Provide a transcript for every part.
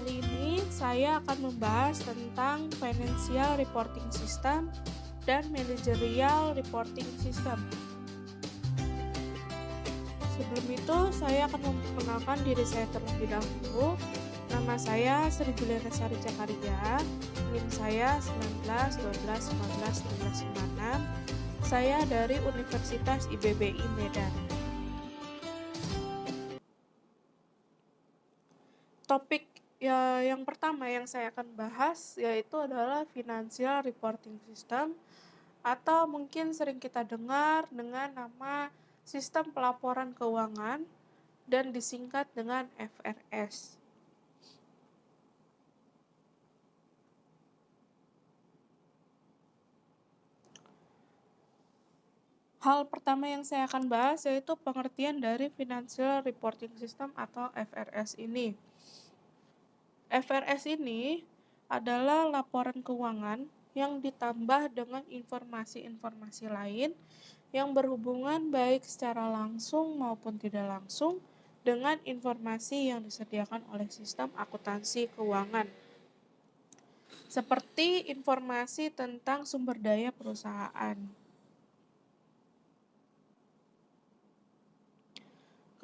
Kali ini saya akan membahas tentang Financial Reporting System dan Managerial Reporting System. Sebelum itu, saya akan memperkenalkan diri saya terlebih dahulu. Nama saya Sri Juliana Sari Jakaria, NIM saya 19 12 19 1356. Saya dari Universitas IBBI Medan. Topik yang pertama yang saya akan bahas yaitu adalah Financial Reporting System, atau mungkin sering kita dengar dengan nama Sistem Pelaporan Keuangan dan disingkat dengan FRS. Hal pertama yang saya akan bahas yaitu pengertian dari Financial Reporting System atau FRS ini. FRS ini adalah laporan keuangan yang ditambah dengan informasi-informasi lain yang berhubungan baik secara langsung maupun tidak langsung dengan informasi yang disediakan oleh sistem akuntansi keuangan, seperti informasi tentang sumber daya perusahaan.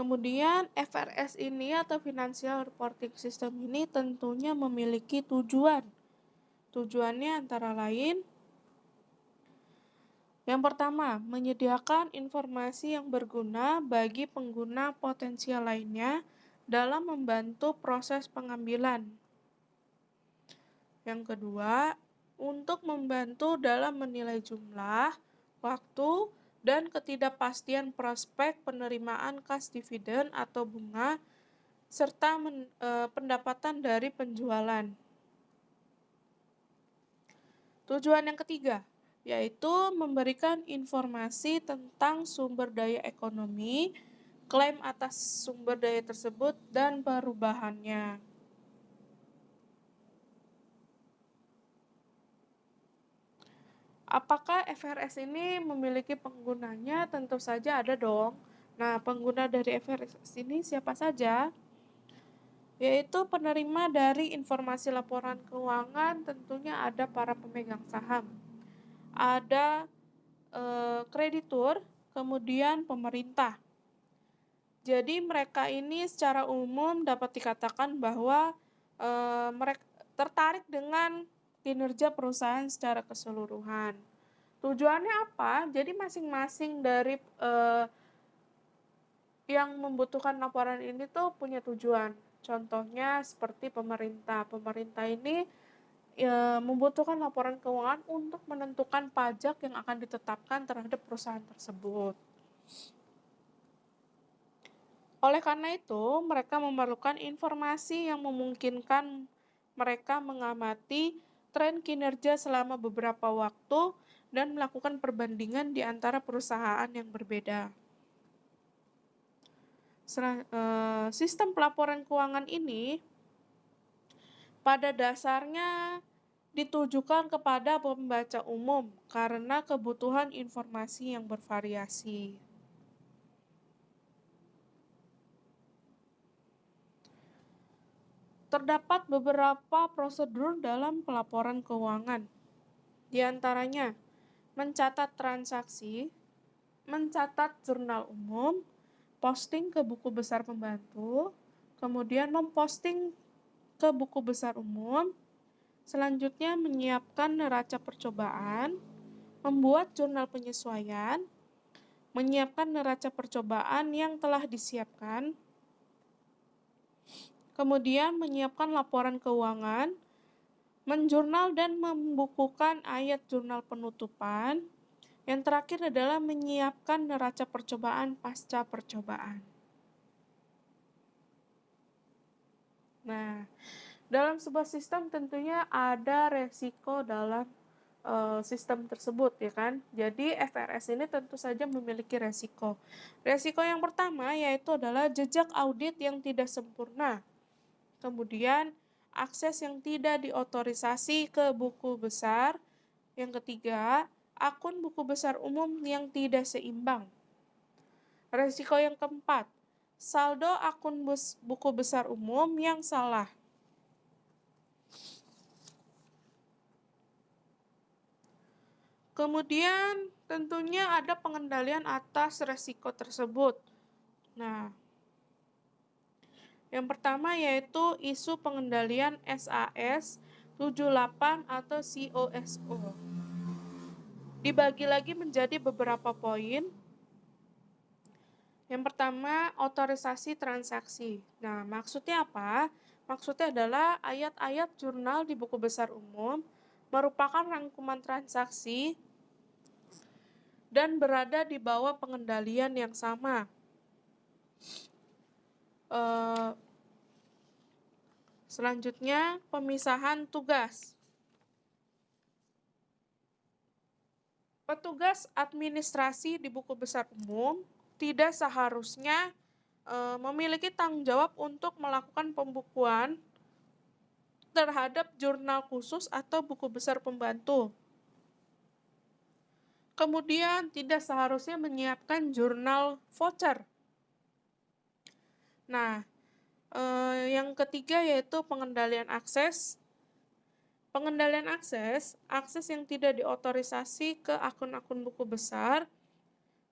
Kemudian FRS ini atau Financial Reporting System ini tentunya memiliki tujuan. Tujuannya antara lain, yang pertama, menyediakan informasi yang berguna bagi pengguna potensial lainnya dalam membantu proses pengambilan. Yang kedua, untuk membantu dalam menilai jumlah, waktu, dan ketidakpastian prospek penerimaan kas dividen atau bunga, serta pendapatan dari penjualan. Tujuan yang ketiga, yaitu memberikan informasi tentang sumber daya ekonomi, klaim atas sumber daya tersebut, dan perubahannya. Apakah FRS ini memiliki penggunanya? Tentu saja ada dong. Nah, pengguna dari FRS ini siapa saja? Yaitu penerima dari informasi laporan keuangan, tentunya ada para pemegang saham, ada kreditur, kemudian pemerintah. Jadi mereka ini secara umum dapat dikatakan bahwa mereka tertarik dengan kinerja perusahaan secara keseluruhan. Tujuannya apa? Jadi masing-masing dari yang membutuhkan laporan ini tuh punya tujuan. Contohnya seperti pemerintah. Pemerintah ini membutuhkan laporan keuangan untuk menentukan pajak yang akan ditetapkan terhadap perusahaan tersebut. Oleh karena itu, mereka memerlukan informasi yang memungkinkan mereka mengamati tren kinerja selama beberapa waktu dan melakukan perbandingan di antara perusahaan yang berbeda. Sistem pelaporan keuangan ini pada dasarnya ditujukan kepada pembaca umum karena kebutuhan informasi yang bervariasi. Terdapat beberapa prosedur dalam pelaporan keuangan. Di antaranya, mencatat transaksi, mencatat jurnal umum, posting ke buku besar pembantu, kemudian memposting ke buku besar umum, selanjutnya menyiapkan neraca percobaan, membuat jurnal penyesuaian, menyiapkan neraca percobaan yang telah disiapkan, kemudian menyiapkan laporan keuangan, menjurnal dan membukukan ayat jurnal penutupan. Yang terakhir adalah menyiapkan neraca percobaan pasca percobaan. Nah, dalam sebuah sistem tentunya ada resiko dalam sistem tersebut, ya kan? Jadi FRS ini tentu saja memiliki resiko. Resiko yang pertama yaitu adalah jejak audit yang tidak sempurna. Kemudian akses yang tidak diotorisasi ke buku besar. Yang ketiga, akun buku besar umum yang tidak seimbang. Resiko yang keempat, saldo akun buku besar umum yang salah. Kemudian tentunya ada pengendalian atas resiko tersebut. Nah, yang pertama yaitu isu pengendalian SAS 78 atau COSO. Dibagi lagi menjadi beberapa poin. Yang pertama, otorisasi transaksi. Nah, maksudnya apa? Maksudnya adalah ayat-ayat jurnal di buku besar umum merupakan rangkuman transaksi dan berada di bawah pengendalian yang sama. Selanjutnya, pemisahan tugas. Petugas administrasi di buku besar umum tidak seharusnya memiliki tanggung jawab untuk melakukan pembukuan terhadap jurnal khusus atau buku besar pembantu. Kemudian tidak seharusnya menyiapkan jurnal voucher. Nah, yang ketiga yaitu pengendalian akses. Pengendalian akses yang tidak diotorisasi ke akun-akun buku besar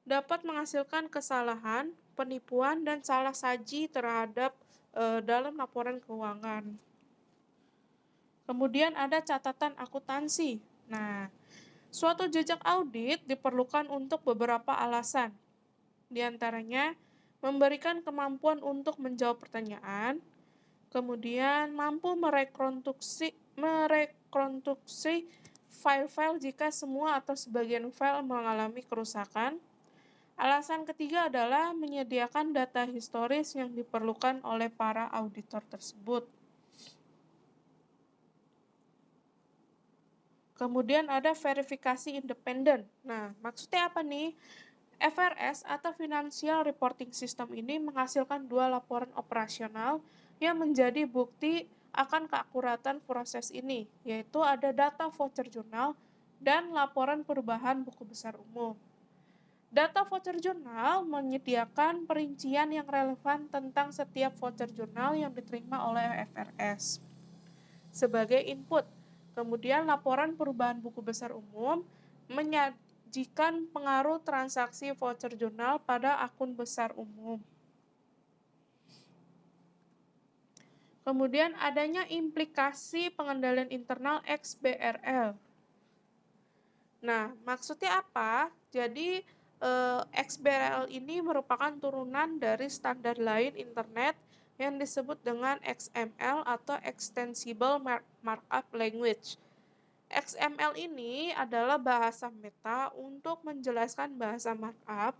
dapat menghasilkan kesalahan, penipuan, dan salah saji terhadap dalam laporan keuangan. Kemudian ada catatan akuntansi. Nah, suatu jejak audit diperlukan untuk beberapa alasan. Di antaranya, memberikan kemampuan untuk menjawab pertanyaan, kemudian mampu merekonstruksi file-file jika semua atau sebagian file mengalami kerusakan. Alasan ketiga adalah menyediakan data historis yang diperlukan oleh para auditor tersebut. Kemudian ada verifikasi independen. Nah, maksudnya apa nih? FRS atau Financial Reporting System ini menghasilkan dua laporan operasional yang menjadi bukti akan keakuratan proses ini, yaitu ada data voucher jurnal dan laporan perubahan buku besar umum. Data voucher jurnal menyediakan perincian yang relevan tentang setiap voucher jurnal yang diterima oleh FRS sebagai input. Kemudian laporan perubahan buku besar umum menyajikan pengaruh transaksi voucher jurnal pada akun besar umum. Kemudian adanya implikasi pengendalian internal XBRL. Nah, maksudnya apa? Jadi XBRL ini merupakan turunan dari standar lain internet yang disebut dengan XML atau Extensible Markup Language. XML ini adalah bahasa meta untuk menjelaskan bahasa markup.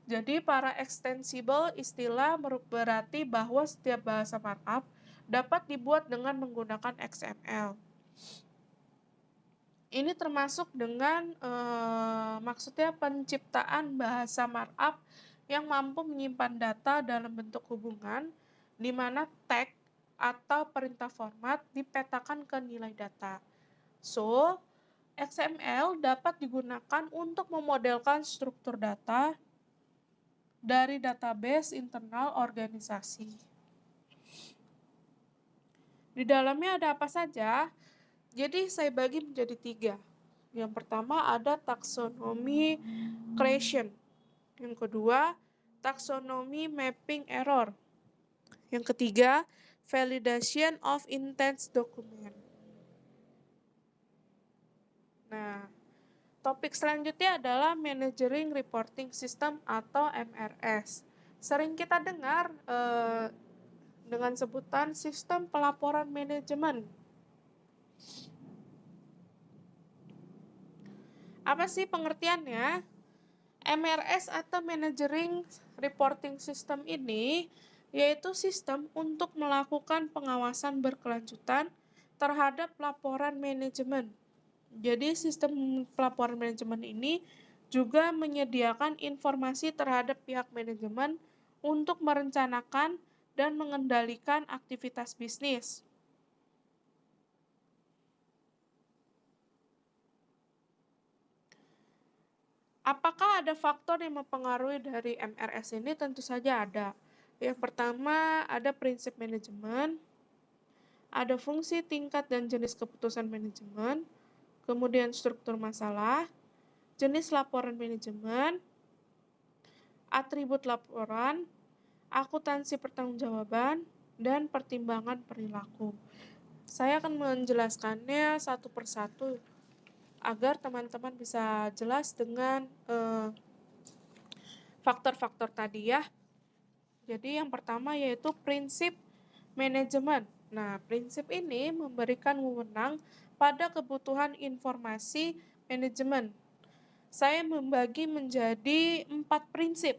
Jadi para extensible istilah berarti bahwa setiap bahasa markup dapat dibuat dengan menggunakan XML. Ini termasuk dengan maksudnya penciptaan bahasa markup yang mampu menyimpan data dalam bentuk hubungan, di mana tag atau perintah format dipetakan ke nilai data. So, XML dapat digunakan untuk memodelkan struktur data dari database internal organisasi. Di dalamnya ada apa saja? Jadi saya bagi menjadi 3. Yang pertama ada taksonomi creation. Yang kedua, taksonomi mapping error. Yang ketiga, validation of intent document. Nah, topik selanjutnya adalah Managing Reporting System atau MRS. Sering kita dengar dengan sebutan sistem pelaporan manajemen. Apa sih pengertiannya? MRS atau Managing Reporting System ini yaitu sistem untuk melakukan pengawasan berkelanjutan terhadap laporan manajemen. Jadi sistem pelaporan manajemen ini juga menyediakan informasi terhadap pihak manajemen untuk merencanakan dan mengendalikan aktivitas bisnis. Apakah ada faktor yang mempengaruhi dari MRS ini? Tentu saja ada. Yang pertama ada prinsip manajemen, ada fungsi, tingkat, dan jenis keputusan manajemen, kemudian struktur masalah, jenis laporan manajemen, atribut laporan, akuntansi pertanggungjawaban, dan pertimbangan perilaku. Saya akan menjelaskannya satu persatu agar teman-teman bisa jelas dengan faktor-faktor tadi ya. Jadi yang pertama yaitu prinsip manajemen. Nah, prinsip ini memberikan wewenang pada kebutuhan informasi manajemen. Saya membagi menjadi 4 prinsip.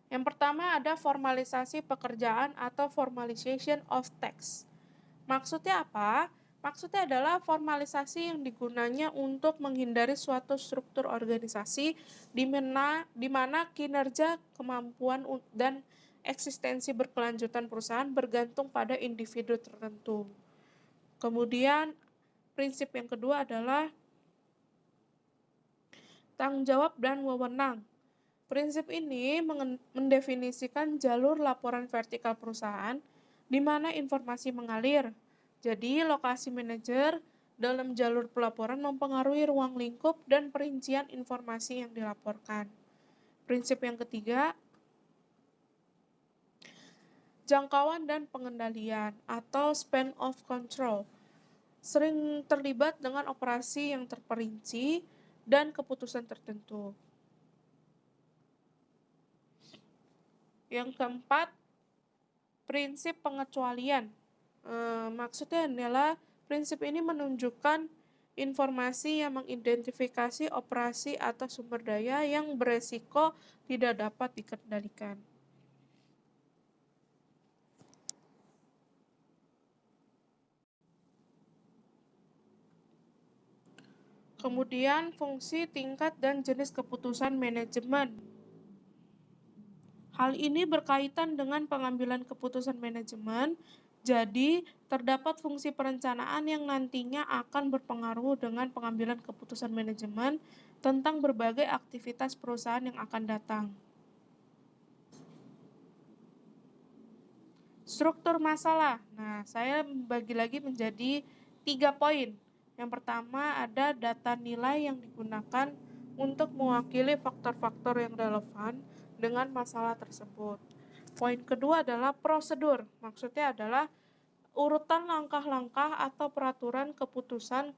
Yang pertama ada formalisasi pekerjaan atau formalization of tasks. Maksudnya apa? Maksudnya adalah formalisasi yang digunanya untuk menghindari suatu struktur organisasi di mana kinerja, kemampuan, dan eksistensi berkelanjutan perusahaan bergantung pada individu tertentu. Kemudian, prinsip yang kedua adalah tanggung jawab dan wewenang. Prinsip ini mendefinisikan jalur laporan vertikal perusahaan di mana informasi mengalir. Jadi, lokasi manajer dalam jalur pelaporan mempengaruhi ruang lingkup dan perincian informasi yang dilaporkan. Prinsip yang ketiga, jangkauan dan pengendalian atau span of control. Sering terlibat dengan operasi yang terperinci dan keputusan tertentu. Yang keempat, prinsip pengecualian. Maksudnya adalah prinsip ini menunjukkan informasi yang mengidentifikasi operasi atau sumber daya yang beresiko tidak dapat dikendalikan. Kemudian fungsi, tingkat, dan jenis keputusan manajemen. Hal ini berkaitan dengan pengambilan keputusan manajemen, jadi terdapat fungsi perencanaan yang nantinya akan berpengaruh dengan pengambilan keputusan manajemen tentang berbagai aktivitas perusahaan yang akan datang. Struktur masalah. Nah, saya membagi lagi menjadi 3 poin. Yang pertama ada data nilai yang digunakan untuk mewakili faktor-faktor yang relevan dengan masalah tersebut. Poin kedua adalah prosedur. Maksudnya adalah urutan langkah-langkah atau peraturan keputusan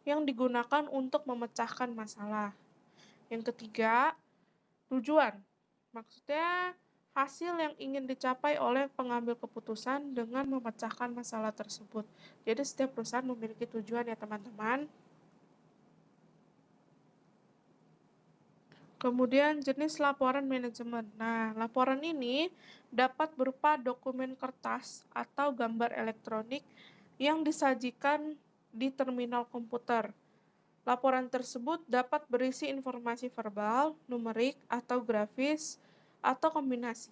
yang digunakan untuk memecahkan masalah. Yang ketiga, tujuan. Maksudnya hasil yang ingin dicapai oleh pengambil keputusan dengan memecahkan masalah tersebut. Jadi setiap perusahaan memiliki tujuan ya teman-teman. Kemudian jenis laporan manajemen. Nah, laporan ini dapat berupa dokumen kertas atau gambar elektronik yang disajikan di terminal komputer. Laporan tersebut dapat berisi informasi verbal, numerik, atau grafis, atau kombinasi.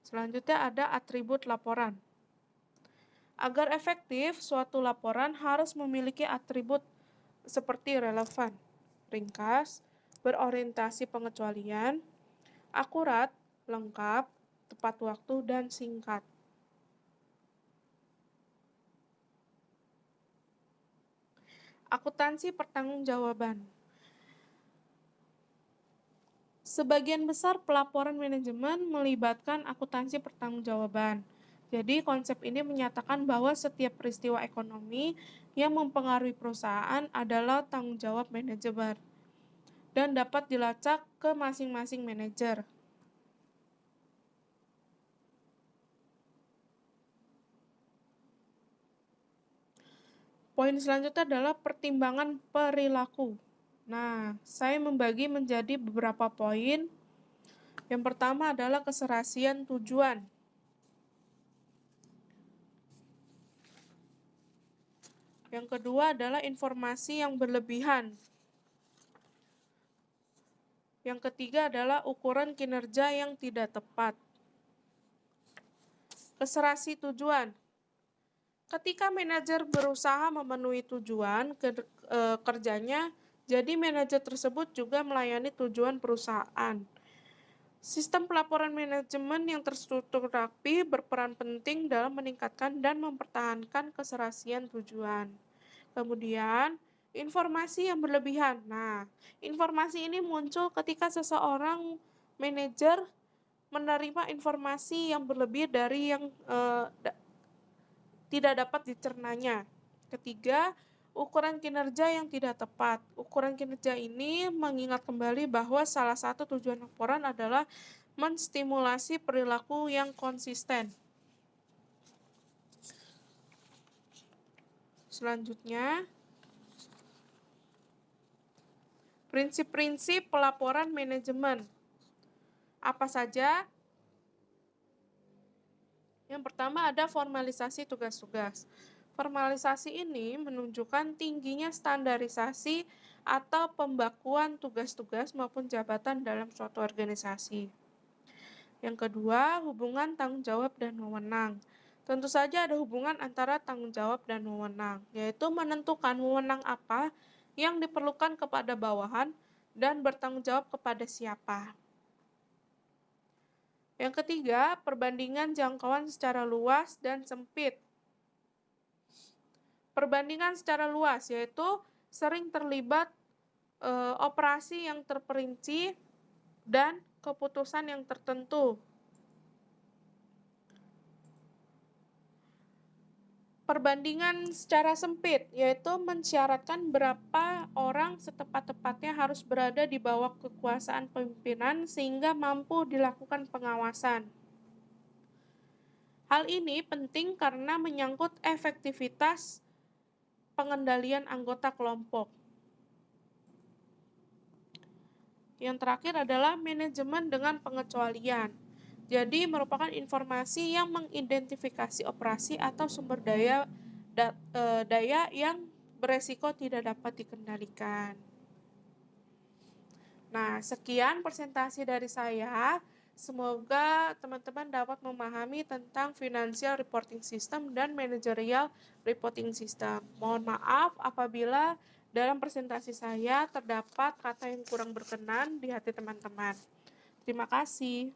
Selanjutnya ada atribut laporan. Agar efektif, suatu laporan harus memiliki atribut seperti relevan, ringkas, berorientasi pengecualian, akurat, lengkap, tepat waktu, dan singkat. Akuntansi pertanggungjawaban. Sebagian besar pelaporan manajemen melibatkan akuntansi pertanggungjawaban. Jadi konsep ini menyatakan bahwa setiap peristiwa ekonomi yang mempengaruhi perusahaan adalah tanggung jawab manajemen dan dapat dilacak ke masing-masing manajer. Poin selanjutnya adalah pertimbangan perilaku. Nah, saya membagi menjadi beberapa poin. Yang pertama adalah keserasian tujuan. Yang kedua adalah informasi yang berlebihan. Yang ketiga adalah ukuran kinerja yang tidak tepat. Keserasi tujuan. Ketika manajer berusaha memenuhi tujuan kerjanya, jadi manajer tersebut juga melayani tujuan perusahaan. Sistem pelaporan manajemen yang terstruktur rapi berperan penting dalam meningkatkan dan mempertahankan keserasian tujuan. Kemudian, informasi yang berlebihan. Nah, informasi ini muncul ketika seseorang manajer menerima informasi yang berlebih dari yang tidak dapat dicernanya. Ketiga, ukuran kinerja yang tidak tepat. Ukuran kinerja ini mengingat kembali bahwa salah satu tujuan laporan adalah menstimulasi perilaku yang konsisten. Selanjutnya, prinsip-prinsip pelaporan manajemen. Apa saja? Yang pertama ada formalisasi tugas-tugas. Formalisasi ini menunjukkan tingginya standarisasi atau pembakuan tugas-tugas maupun jabatan dalam suatu organisasi. Yang kedua, hubungan tanggung jawab dan wewenang. Tentu saja ada hubungan antara tanggung jawab dan wewenang, yaitu menentukan wewenang apa yang diperlukan kepada bawahan dan bertanggung jawab kepada siapa. Yang ketiga, perbandingan jangkauan secara luas dan sempit. Perbandingan secara luas yaitu sering terlibat operasi yang terperinci dan keputusan yang tertentu. Perbandingan secara sempit, yaitu mensyaratkan berapa orang setepat-tepatnya harus berada di bawah kekuasaan pimpinan sehingga mampu dilakukan pengawasan. Hal ini penting karena menyangkut efektivitas pengendalian anggota kelompok. Yang terakhir adalah manajemen dengan pengecualian. Jadi merupakan informasi yang mengidentifikasi operasi atau sumber daya yang beresiko tidak dapat dikendalikan. Nah, sekian presentasi dari saya. Semoga teman-teman dapat memahami tentang Financial Reporting System dan Managerial Reporting System. Mohon maaf apabila dalam presentasi saya terdapat kata yang kurang berkenan di hati teman-teman. Terima kasih.